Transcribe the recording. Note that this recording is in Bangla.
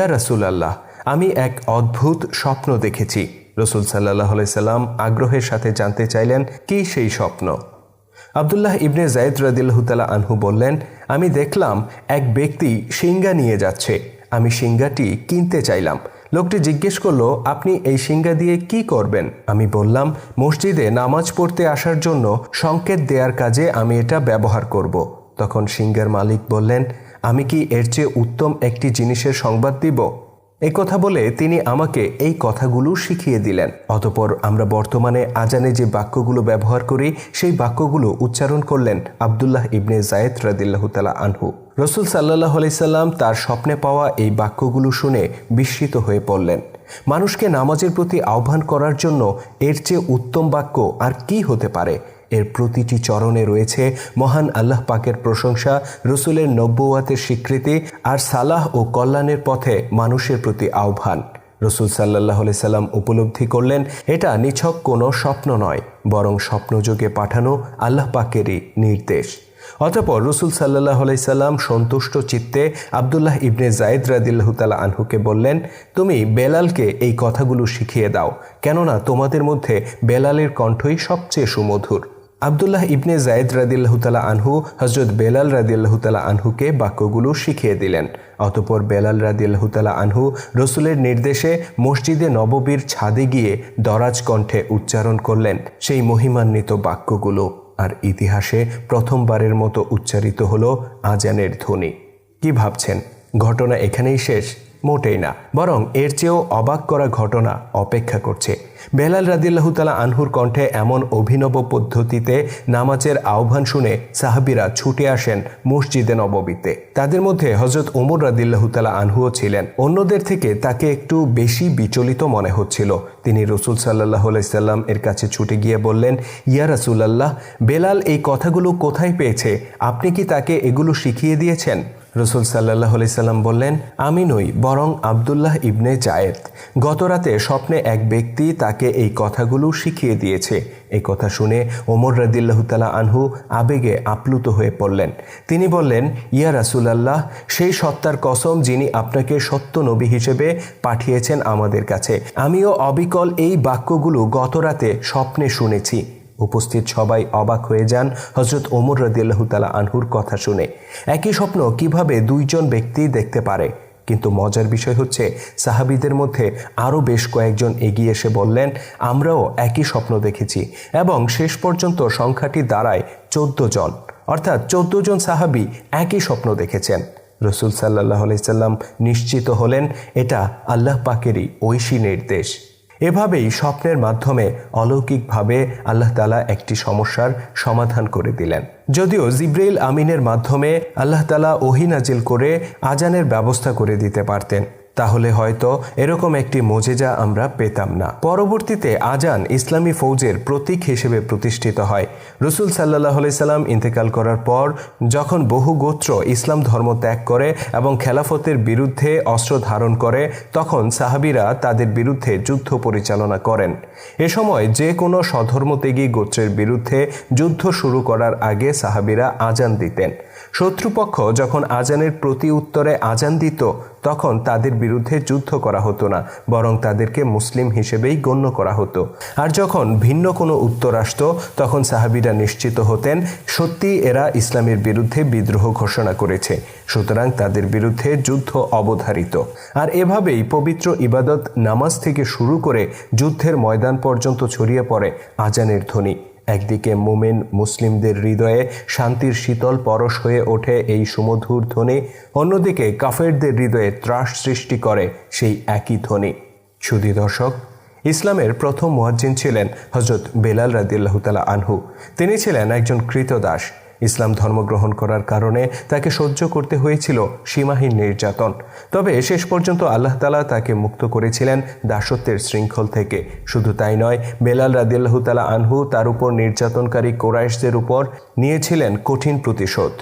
ইয়া রাসূলুল্লাহ, আমি এক অদ্ভুত স্বপ্ন দেখেছি। রাসূল সাল্লাল্লাহু আলাইহি সাল্লাম আগ্রহের সাথে জানতে চাইলেন, কি সেই স্বপ্ন? আব্দুল্লাহ ইবনে যায়েদ রাদিয়াল্লাহু তাআলা আনহু বললেন, আমি দেখলাম এক ব্যক্তি সিংহা নিয়ে যাচ্ছে। আমি সিংহাটি কিনতে চাইলাম। লোকটি জিজ্ঞেস করলো, আপনি এই সিংহা দিয়ে কি করবেন? আমি বললাম, মসজিদে নামাজ পড়তে আসার জন্য সংকেত দেওয়ার কাজে আমি এটা ব্যবহার করব। তখন সিংহার মালিক বললেন, আমি কি এর চেয়ে উত্তম একটি জিনিসের সংবাদ দিব? এই কথা বলে তিনি আমাকে এই কথাগুলো শিখিয়ে দিলেন। অতঃপর আমরা বর্তমানে আজানে যে বাক্যগুলো ব্যবহার করি সেই বাক্যগুলো উচ্চারণ করলেন আব্দুল্লাহ ইবনে যায়েদ রাদিয়াল্লাহু তাআলা আনহু। রাসূল সাল্লাল্লাহু আলাইহি সাল্লাম তার স্বপ্নে পাওয়া এই বাক্যগুলো শুনে বিস্মিত হয়ে পড়লেন। মানুষকে নামাজের প্রতি আহ্বান করার জন্য এর চেয়ে উত্তম বাক্য আর কি হতে পারে? এর প্রতিটি চরণে রয়েছে মহান আল্লাহ পাকের প্রশংসা, রসুলের নবুওয়াতের স্বীকৃতি আর সালাহ ও কল্যাণের পথে মানুষের প্রতি আহ্বান। রসুল সাল্লাল্লাহু আলাইহি সাল্লাম উপলব্ধি করলেন, এটা নিছক কোনো স্বপ্ন নয়, বরং স্বপ্নযোগে পাঠানো আল্লাহ পাকেরই নির্দেশ। অতঃপর রসুল সাল্লাল্লাহু আলাইহি সাল্লাম সন্তুষ্ট চিত্তে আব্দুল্লাহ ইবনে যায়েদ রাদিয়াল্লাহু তাআলা আনহুকে বললেন, তুমি বেলালকে এই কথাগুলো শিখিয়ে দাও, কেননা তোমাদের মধ্যে বেলালের কণ্ঠই সবচেয়ে সুমধুর। আব্দুল্লাহ ইবনে যায়েদ রাদিয়াল্লাহু তাআলা আনহু হযরত বেলাল রাদিয়াল্লাহু তাআলা আনহুকে বাক্যগুলো শিখিয়ে দিলেন। অতঃপর বেলাল রাদিয়াল্লাহু তাআলা আনহু রসুলের নির্দেশে মসজিদে নববীর ছাদে গিয়ে দরাজ কণ্ঠে উচ্চারণ করলেন সেই মহিমান্বিত বাক্যগুলো। আর ইতিহাসে প্রথমবারের মতো উচ্চারিত হলো আজানের ধ্বনি। কি ভাবছেন ঘটনা এখানেই শেষ? মোটেই না, বরং এর চেয়েও অবাক করা ঘটনা অপেক্ষা করছে। বেলাল রাদিয়াল্লাহু তাআলা আনহুর কণ্ঠে এমন অভিনব পদ্ধতিতে নামাজের আহ্বান শুনে সাহাবীরা ছুটে আসেন মসজিদে নববীতে। তাদের মধ্যে হযরত ওমর রাদিয়াল্লাহু তাআলা আনহুও ছিলেন। অন্যদের থেকে তাকে একটু বেশি বিচলিত মনে হচ্ছিল। তিনি রাসূল সাল্লাল্লাহু আলাইহি সাল্লাম এর কাছে ছুটে গিয়ে বললেন, ইয়া রাসূলুল্লাহ, বেলাল এই কথাগুলো কোথায় পেয়েছে? আপনি কি তাকে এগুলো শিখিয়ে দিয়েছেন? রাসূল সাল্লাল্লাহু আলাইহি সাল্লাম বললেন, আমি নই, বরং আব্দুল্লাহ ইবনে যায়েদ। গতরাতে স্বপ্নে এক ব্যক্তি তাকে এই কথাগুলো শিখিয়ে দিয়েছে। এই কথা শুনে ওমর রাদিয়াল্লাহু তাআলা আনহু আবেগে আপ্লুত হয়ে পড়লেন। তিনি বললেন, ইয়া রাসূলুল্লাহ, সেই সত্তার কসম যিনি আপনাকে সত্য নবী হিসেবে পাঠিয়েছেন আমাদের কাছে, আমিও অবিকল এই বাক্যগুলো গতরাতে স্বপ্নে শুনেছি। উপস্থিত সবাই অবাক হয়ে যান হযরত ওমর রাদিয়াল্লাহু তাআলা আনহুর কথা শুনে। একই স্বপ্ন কিভাবে দুইজন ব্যক্তি দেখতে পারে? কিন্তু মজার বিষয় হচ্ছে, সাহাবীদের মধ্যে আরও বেশ কয়েকজন এগিয়ে এসে বললেন, আমরাও একই স্বপ্ন দেখেছি, এবং শেষ পর্যন্ত সংখ্যাটি দাঁড়ায় 14 জন। অর্থাৎ 14 জন সাহাবী একই স্বপ্ন দেখেছেন। রাসূল সাল্লাল্লাহু আলাইহি সাল্লাম নিশ্চিত হলেন এটা আল্লাহ পাকেরই ঐশী নির্দেশ। এভাবেই স্বপ্নের মাধ্যমে অলৌকিকভাবে আল্লাহ তাআলা একটি সমস্যার সমাধান করে দিলেন। যদিও জিবরাইল আমিনের মাধ্যমে আল্লাহ তাআলা ওহী নাজিল করে আজানের ব্যবস্থা করে দিতে পারতেন, তাহলে হয়তো এরকম একটি মুজিজা আমরা পেতাম না। পরবর্তীতে আজান ইসলামী ফৌজের প্রতীক হিসেবে প্রতিষ্ঠিত হয়। রাসূল সাল্লাল্লাহু আলাইহি সাল্লাম ইন্তেকাল করার পর যখন বহু গোত্র ইসলাম ধর্ম ত্যাগ করে এবং খেলাফতের বিরুদ্ধে অস্ত্র ধারণ করে, তখন সাহাবীরা তাদের বিরুদ্ধে যুদ্ধ পরিচালনা করেন। এ সময় যে কোনো স্বধর্মত্যাগী গোত্রের বিরুদ্ধে যুদ্ধ শুরু করার আগে সাহাবীরা আজান দিতেন। শত্রুপক্ষ যখন আজানের প্রতি উত্তরে আজান দিত, তখন তাদের বিরুদ্ধে যুদ্ধ করা হতো না, বরং তাদেরকে মুসলিম হিসেবেই গণ্য করা হতো। আর যখন ভিন্ন কোনো উত্তর আসতো, তখন সাহাবীরা নিশ্চিত হতেন সত্যি এরা ইসলামের বিরুদ্ধে বিদ্রোহ ঘোষণা করেছে, সুতরাং তাদের বিরুদ্ধে যুদ্ধ অবধারিত। আর এভাবেই পবিত্র ইবাদত নামাজ থেকে শুরু করে যুদ্ধের ময়দান পর্যন্ত ছড়িয়ে পড়ে আজানের ধ্বনি। একদিকে মুমিন মুসলিমদের হৃদয়ে শান্তির শীতল পরশ হয়ে ওঠে এই সুমধুর ধ্বনি, অন্যদিকে কাফেরদের হৃদয়ে ত্রাস সৃষ্টি করে সেই একই ধ্বনি। সুধী দর্শক, ইসলামের প্রথম মুয়াজ্জিন ছিলেন হযরত বেলাল রাদিয়াল্লাহু তাআলা আনহু। তিনি ছিলেন একজন কৃতদাস। ইসলাম ধর্ম গ্রহণ করার কারণে তাকে সহ্য করতে হয়েছিল সীমাহীন নির্যাতন। তবে শেষ পর্যন্ত আল্লাহ তাআলা তাকে মুক্ত করেছিলেন দাসত্বের শৃঙ্খল থেকে। শুধু তাই নয়, বেলাল রাদিয়াল্লাহু তাআলা আনহু তার উপর নির্যাতনকারী কুরাইশদের উপর নিয়েছিলেন কঠিন প্রতিশোধ।